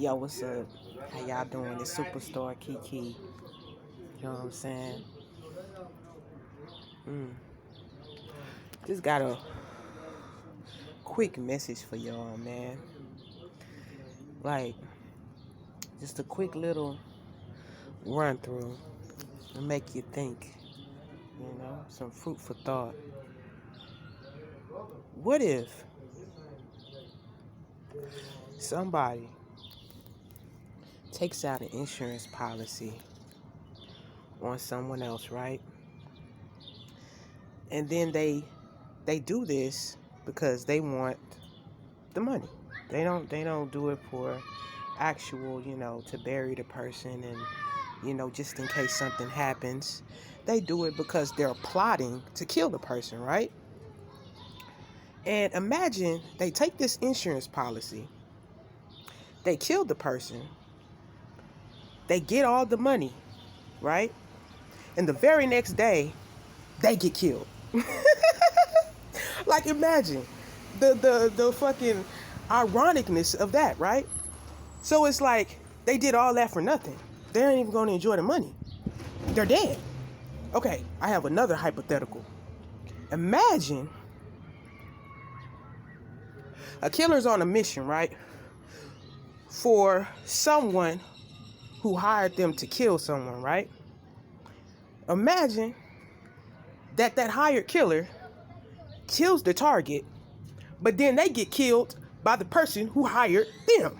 Yo, what's up? How y'all doing? It's Superstar Kiki. You know what I'm saying? Mm. Just got a quick message for y'all, man. Like, just a quick little run through to make you think, some food for thought. What if somebody takes out an insurance policy on someone else, right? And then they do this because they want the money. They don't do it for actual, to bury the person and, just in case something happens. They do it because they're plotting to kill the person, right? And imagine they take this insurance policy, they kill the person, they get all the money, right? And the very next day, they get killed. Like imagine the fucking ironicness of that, right? So it's like they did all that for nothing. They ain't even gonna enjoy the money. They're dead. Okay, I have another hypothetical. Imagine a killer's on a mission, right? For someone who hired them to kill someone, right? Imagine that hired killer kills the target, but then they get killed by the person who hired them.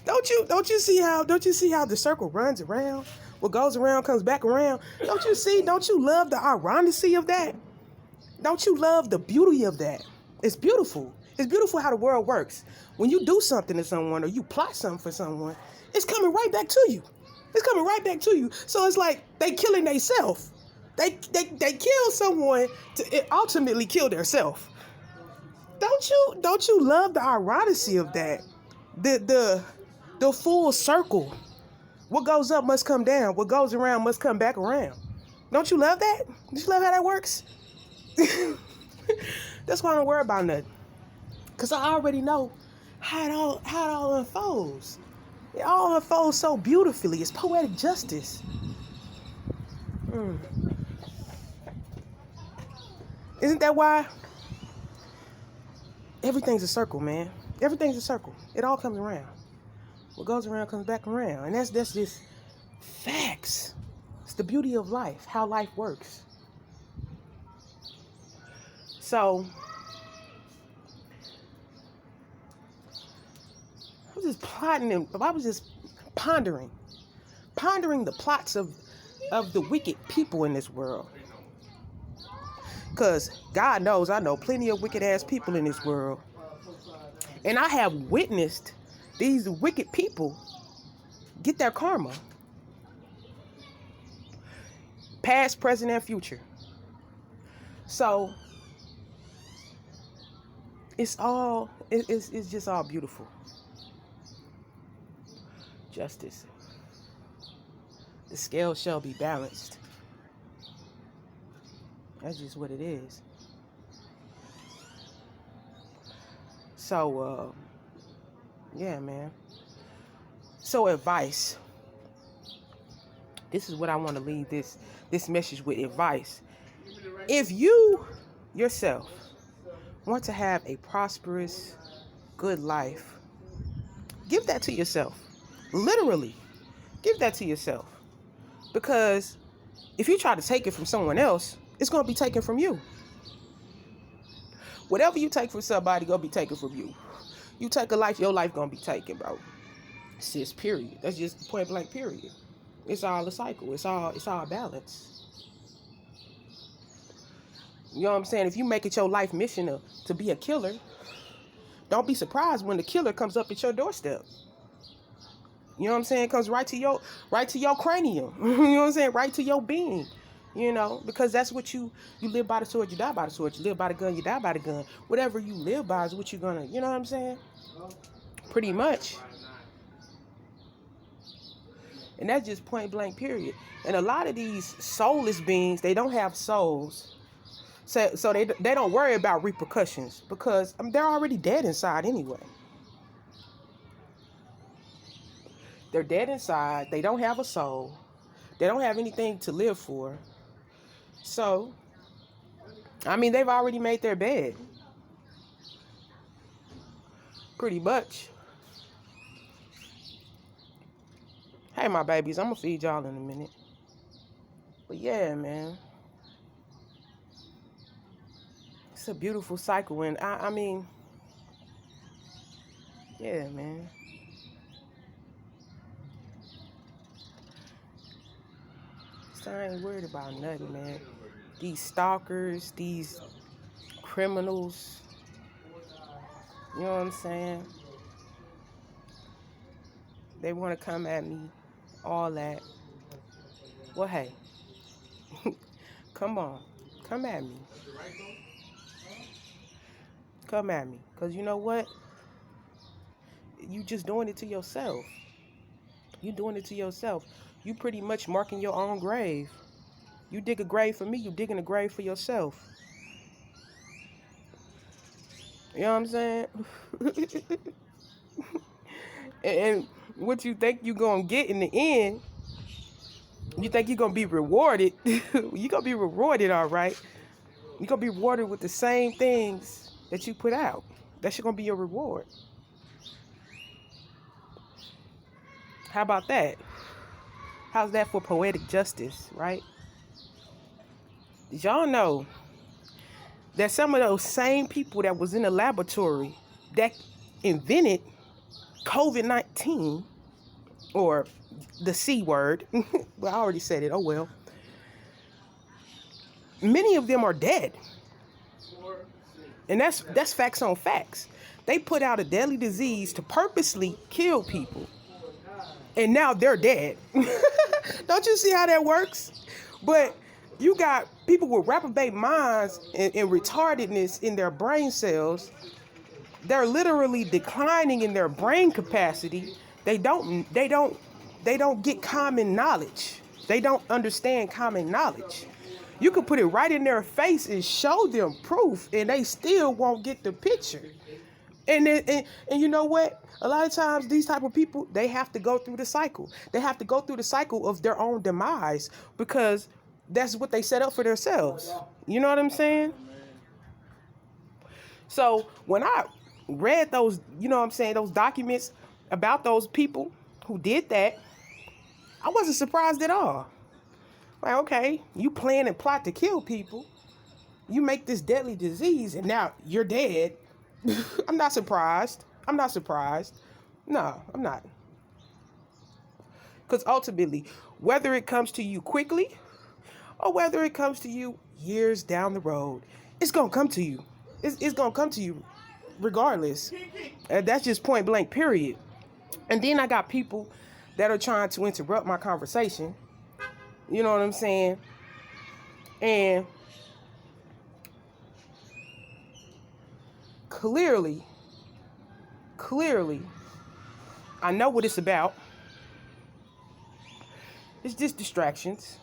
Don't you see how the circle runs around? What goes around comes back around. Don't you love the ironicity of that? Don't you love the beauty of that? It's beautiful. It's beautiful how the world works. When you do something to someone or you plot something for someone, it's coming right back to you. It's coming right back to you. So it's like they killing themselves. They kill someone to ultimately kill themselves. Don't you love the ironicity of that? The full circle. What goes up must come down. What goes around must come back around. Don't you love that? Don't you love how that works? That's why I don't worry about nothing. Cause I already know how it all unfolds. It all unfolds so beautifully. It's poetic justice. Isn't that why? Everything's a circle, man. Everything's a circle. It all comes around. What goes around comes back around. And that's just facts. It's the beauty of life, how life works. So, I was just pondering the plots of the wicked people in this world. Because God knows I know plenty of wicked ass people in this world. And I have witnessed these wicked people get their karma. Past, present, and future. So it's just all beautiful. Justice. The scale shall be balanced. That's just what it is. So, yeah, man. So, advice. This is what I want to leave this message with, advice. If you yourself want to have a prosperous, good life, give that to yourself. Literally, give that to yourself. Because if you try to take it from someone else, it's going to be taken from you. Whatever you take from somebody, going to be taken from you. You take a life, your life going to be taken, bro. Sis, period. That's just point blank, period. It's all a cycle. It's all balance. You know what I'm saying? If you make it your life mission to be a killer, don't be surprised when the killer comes up at your doorstep. You know what I'm saying? It comes right to your cranium. You know what I'm saying? Right to your being. Because that's what you live by the sword, you die by the sword. You live by the gun, you die by the gun. Whatever you live by is what you're gonna, you know what I'm saying? Pretty much. And that's just point blank, period. And a lot of these soulless beings, they don't have souls. So they don't worry about repercussions because they're already dead inside anyway. They're dead inside. They don't have a soul. They don't have anything to live for. So, I mean, they've already made their bed. Pretty much. Hey, my babies, I'm going to feed y'all in a minute. But yeah, man. It's a beautiful cycle. And I mean, yeah, man. So I ain't worried about nothing, man. These stalkers, these criminals, you know what I'm saying? They want to come at me, all that. Well, hey, come on, come at me. Come at me, because you know what? You just doing it to yourself. You doing it to yourself. You pretty much marking your own grave. You dig a grave for me, you digging a grave for yourself. You know what I'm saying? and what you think you're going to get in the end, you think you're going to be rewarded. You're going to be rewarded, all right. You're going to be rewarded with the same things that you put out. That's going to be your reward. How about that? How's that for poetic justice, right? Did y'all know that some of those same people that was in the laboratory that invented COVID-19, or the C word, well, I already said it, oh well, many of them are dead. And that's facts on facts. They put out a deadly disease to purposely kill people. And now they're dead. Don't you see how that works? But you got people with reprobate minds and retardedness in their brain cells. They're literally declining in their brain capacity. They don't get common knowledge. They don't understand common knowledge. You could put it right in their face and show them proof, and they still won't get the picture. And you know what? A lot of times these type of people, they have to go through the cycle. They have to go through the cycle of their own demise, because that's what they set up for themselves. You know what I'm saying? So when I read those, you know what I'm saying, those documents about those people who did that, I wasn't surprised at all. Like, okay, you plan and plot to kill people. You make this deadly disease and now you're dead. I'm not surprised. I'm not surprised. No, I'm not. Because ultimately, whether it comes to you quickly or whether it comes to you years down the road, it's going to come to you. It's going to come to you regardless. And that's just point blank, period. And then I got people that are trying to interrupt my conversation. You know what I'm saying? And clearly, I know what it's about. It's just distractions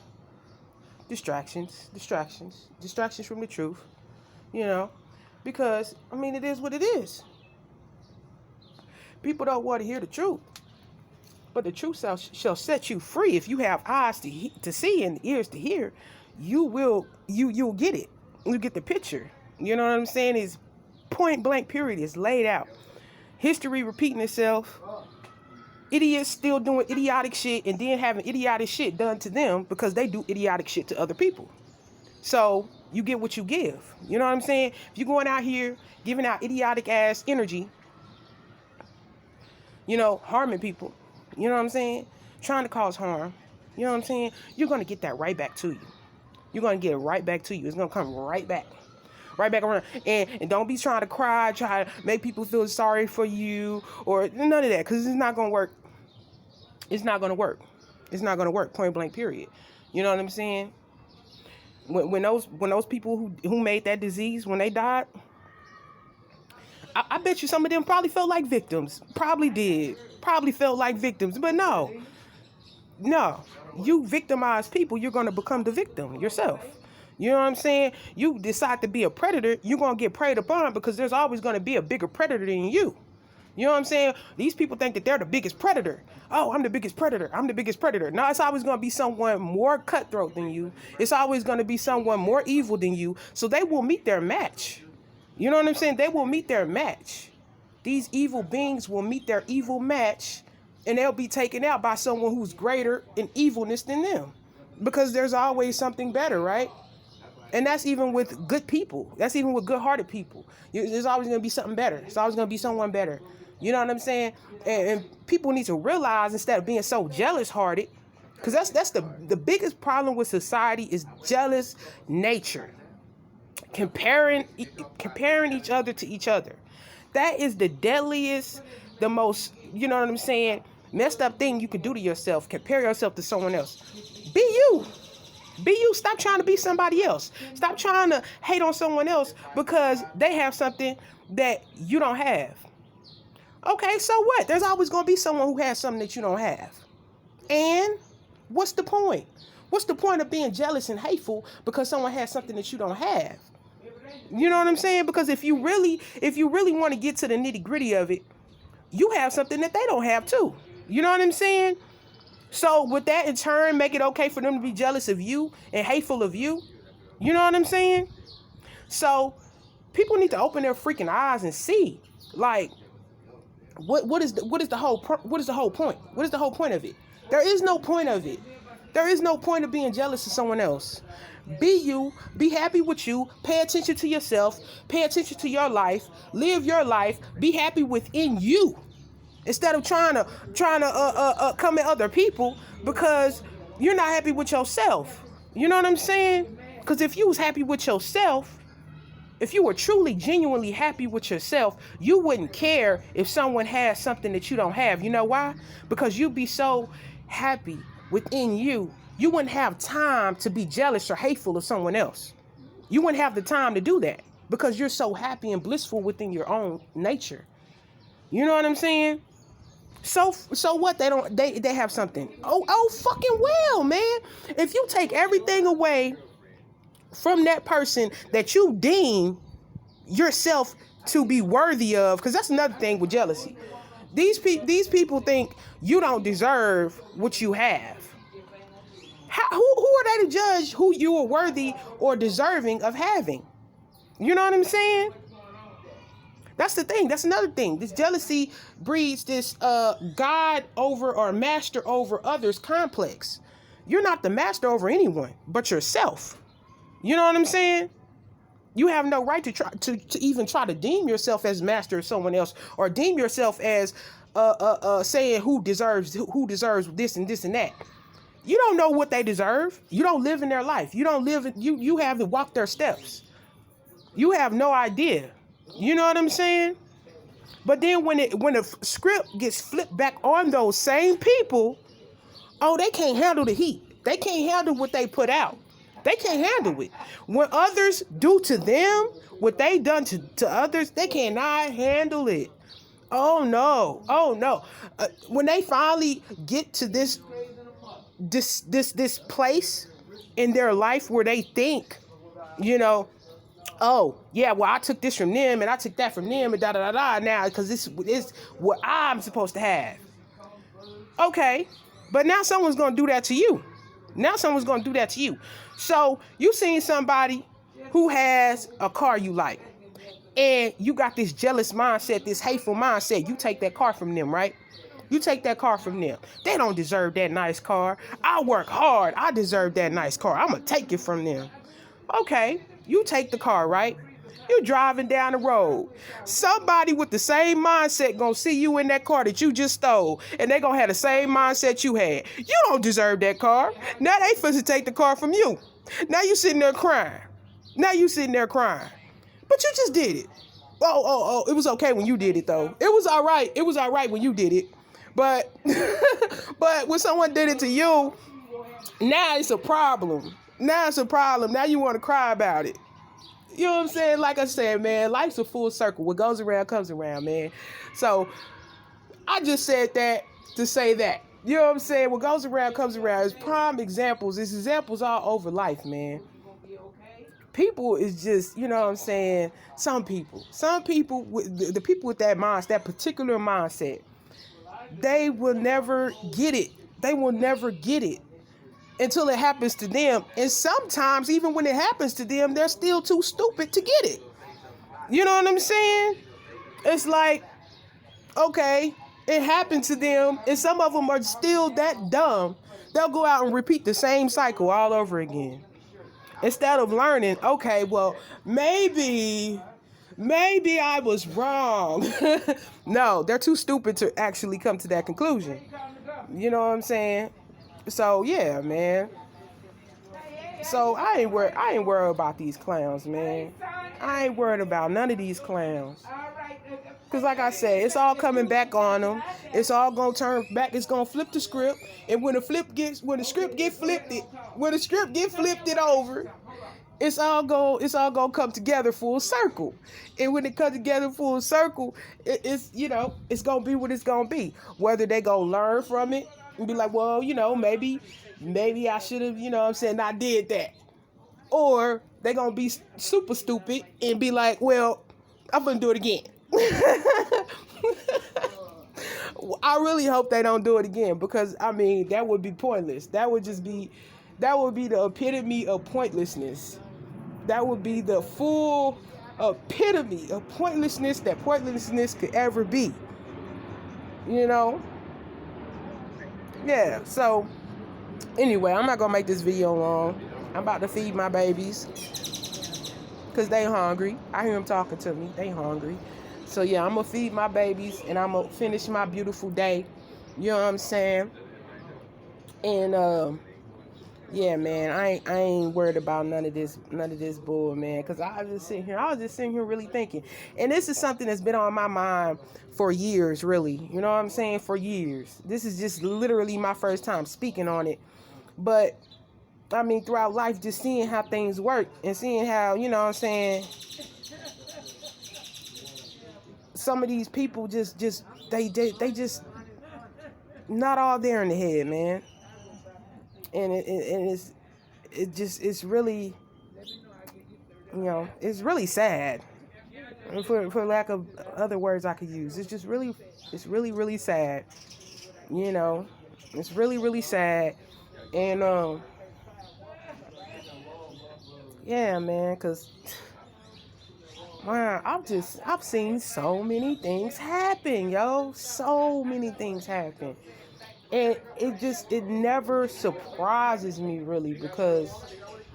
from the truth, you know, because, I mean, it is what it is. People don't want to hear the truth, but the truth shall set you free. If you have eyes to see and ears to hear, you'll get it. You get the picture. You know what I'm saying? It's point blank, period. It's laid out. History repeating itself. Idiots still doing idiotic shit and then having idiotic shit done to them because they do idiotic shit to other people. So you get what you give. You know what I'm saying? If you're going out here giving out idiotic ass energy, you know, harming people, you know what I'm saying? Trying to cause harm, you know what I'm saying? You're going to get that right back to you. You're going to get it right back to you. It's going to come right back around. And don't be trying to cry, try to make people feel sorry for you or none of that, because it's not going to work. It's not going to work. It's not going to work, point blank, period. You know what I'm saying? When those people who made that disease, when they died, I bet you some of them probably felt like victims. Probably did. Probably felt like victims. But no. You victimize people, you're going to become the victim yourself. You know what I'm saying? You decide to be a predator, you're going to get preyed upon because there's always going to be a bigger predator than you. You know what I'm saying? These people think that they're the biggest predator. Oh, I'm the biggest predator. I'm the biggest predator. No, it's always going to be someone more cutthroat than you. It's always going to be someone more evil than you. So they will meet their match. You know what I'm saying? They will meet their match. These evil beings will meet their evil match, and they'll be taken out by someone who's greater in evilness than them. Because there's always something better, right? And that's even with good people. That's even with good-hearted people. There's always going to be something better. It's always going to be someone better. You know what I'm saying? And people need to realize, instead of being so jealous-hearted, because that's the biggest problem with society is jealous nature. Comparing each other to each other. That is the deadliest, the most, you know what I'm saying, messed up thing you can do to yourself. Compare yourself to someone else. Be you. Be you. Stop trying to be somebody else. Stop trying to hate on someone else because they have something that you don't have. Okay, so what? There's always going to be someone who has something that you don't have. And what's the point? What's the point of being jealous and hateful because someone has something that you don't have? You know what I'm saying? Because if you really want to get to the nitty-gritty of it, you have something that they don't have too. You know what I'm saying? So would that in turn make it okay for them to be jealous of you and hateful of you? You know what I'm saying? So people need to open their freaking eyes and see, like, what is the whole point? What is the whole point of it? There is no point of it. There is no point of being jealous of someone else. Be you, be happy with you, pay attention to yourself, pay attention to your life, live your life, be happy within you. Instead of trying to come at other people because you're not happy with yourself. You know what I'm saying? Because if you was happy with yourself, if you were truly, genuinely happy with yourself, you wouldn't care if someone has something that you don't have. You know why? Because you'd be so happy within you, you wouldn't have time to be jealous or hateful of someone else. You wouldn't have the time to do that because you're so happy and blissful within your own nature. You know what I'm saying? So what? They have something. Oh, fucking well, man. If you take everything away from that person that you deem yourself to be worthy of, because that's another thing with jealousy. These people think you don't deserve what you have. Who are they to judge who you are worthy or deserving of having? You know what I'm saying? That's the thing. That's another thing. This jealousy breeds this God over or master over others complex. You're not the master over anyone but yourself. You know what I'm saying? You have no right to try to even try to deem yourself as master of someone else, or deem yourself as saying who deserves this and this and that. You don't know what they deserve. You don't live in their life. You don't live. You have to walk their steps. You have no idea. You know what I'm saying? But then when the script gets flipped back on those same people, oh, they can't handle the heat. They can't handle what they put out. They can't handle it. When others do to them what they done to others, they cannot handle it. Oh no. When they finally get to this place in their life where they think, you know, oh yeah, well I took this from them and I took that from them and da da da da now because this is what I'm supposed to have. Okay, but now someone's gonna do that to you. So you seen somebody who has a car you like, and you got this jealous mindset, this hateful mindset. You take that car from them, right? You take that car from them. They don't deserve that nice car. I work hard. I deserve that nice car. I'm going to take it from them. Okay, you take the car, right? You're driving down the road. Somebody with the same mindset gonna see you in that car that you just stole, and they gonna have the same mindset you had. You don't deserve that car. Now they supposed to take the car from you. Now you sitting there crying. But you just did it. Oh, it was okay when you did it though. It was all right. It was all right when you did it. But but when someone did it to you, now it's a problem. Now you want to cry about it. You know what I'm saying? Like I said, man, life's a full circle. What goes around comes around, man. So I just said that to say that. You know what I'm saying? What goes around comes around. It's prime examples. It's examples all over life, man. People is just, you know what I'm saying? Some people, with the people with that mindset, that particular mindset, they will never get it. They will never get it until it happens to them. And sometimes, even when it happens to them, they're still too stupid to get it. You know what I'm saying? It's like, okay, it happened to them, and some of them are still that dumb. They'll go out and repeat the same cycle all over again. Instead of learning, okay, well, maybe I was wrong. No, they're too stupid to actually come to that conclusion. You know what I'm saying? So yeah, man. So I ain't worried about these clowns, man. I ain't worried about none of these clowns. Cause like I said, it's all coming back on them. It's all gonna turn back. It's gonna flip the script. And when the script get flipped it over, it's all gonna come together full circle. And when it comes together full circle, it's it's gonna be what it's gonna be. Whether they gonna learn from it and be like, well, maybe I should have, not did that. Or they gonna be super stupid and be like, well, I'm gonna do it again. I really hope they don't do it again, because that would be pointless. That would be the epitome of pointlessness. That would be the full epitome of pointlessness that pointlessness could ever be. Yeah, so anyway, I'm not gonna make this video long. I'm about to feed my babies because they hungry. I hear them talking to me. They hungry. So yeah, I'm gonna feed my babies and I'm gonna finish my beautiful day. You know what I'm saying? And yeah, man, I ain't worried about none of this bull, man. Cause I was just sitting here really thinking. And this is something that's been on my mind for years, really. You know what I'm saying? For years. This is just literally my first time speaking on it. But throughout life, just seeing how things work and seeing how, you know what I'm saying, some of these people they just not all there in the head, man. And it's really, it's really sad. For lack of other words I could use, it's really sad. It's really sad. And yeah, man, cause wow, I've seen so many things happen, yo. So many things happen. And it never surprises me, really, because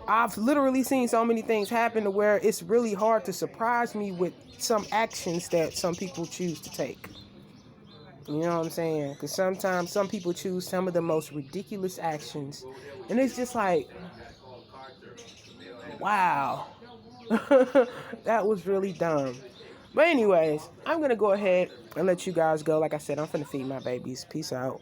I've literally seen so many things happen to where it's really hard to surprise me with some actions that some people choose to take. You know what I'm saying? Because sometimes some people choose some of the most ridiculous actions. And it's just like, wow. That was really dumb. But anyways, I'm going to go ahead and let you guys go. Like I said, I'm finna feed my babies. Peace out.